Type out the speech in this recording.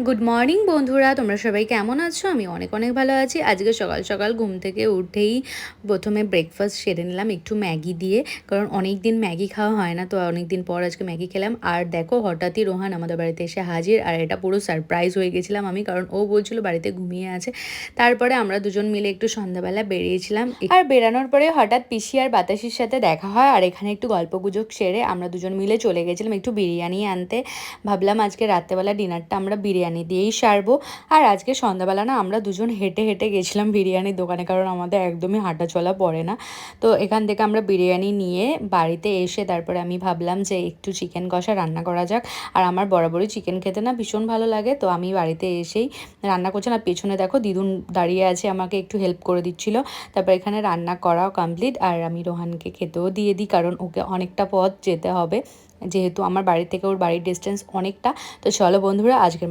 Good morning বন্ধুরা, তোমরা সবাই কেমন আছো? আমি অনেক অনেক ভালো আছি। আজকে সকাল সকাল ঘুম থেকে উঠেই প্রথমে ব্রেকফাস্ট সেরে নিলাম একটু ম্যাগি দিয়ে, কারণ অনেক দিন ম্যাগি খাওয়া হয় না, তো অনেক দিন পর আজকে ম্যাগি খেলাম। আর দেখো, হঠাৎই রোহান আমাদের বাড়িতে এসে হাজির, আর এটা পুরো সারপ্রাইজ হয়ে গেছিলাম আমি, কারণ ও বলছিল বাড়িতে ঘুমিয়ে আছে। তারপরে আমরা দুজন মিলে একটু সন্ধ্যাবেলা বেরিয়েছিলাম, আর বেরানোর পরে হঠাৎ পিসি আর বাতাসির সাথে দেখা হয়, আর এখানে একটু গল্প গুজব সেরে আমরা দুজন মিলে চলে গেছিলাম একটু বিরিয়ানি আনতে। ভাবলাম আজকে রাত্রেবেলা ডিনারটা আমরা বিরিয়ানি দিয়েই সারবো। আর আজকে সন্ধ্যাবেলা না আমরা দুজন হেঁটে হেঁটে গেছিলাম বিরিয়ানির দোকানে, কারণ আমাদের একদমই হাঁটা চলা পড়ে না। তো এখান থেকে আমরা বিরিয়ানি নিয়ে বাড়িতে এসে তারপরে আমি ভাবলাম যে একটু চিকেন কষা রান্না করা যাক। আর আমার বরাবরই চিকেন খেতে না ভীষণ ভালো লাগে, তো আমি বাড়িতে এসেই রান্না করছিলাম। আর পেছনে দেখো দিদুন দাঁড়িয়ে আছে, আমাকে একটু হেল্প করে দিচ্ছিল। তারপর এখানে রান্না করাও কমপ্লিট, আর আমি রোহানকে খেতেও দিয়ে দিই, কারণ ওকে অনেকটা পথ যেতে হবে, যেহেতু আমার বাড়ি থেকে ওর বাড়ির ডিস্টেন্স অনেকটা। তো চলো বন্ধুরা, আজকের মতো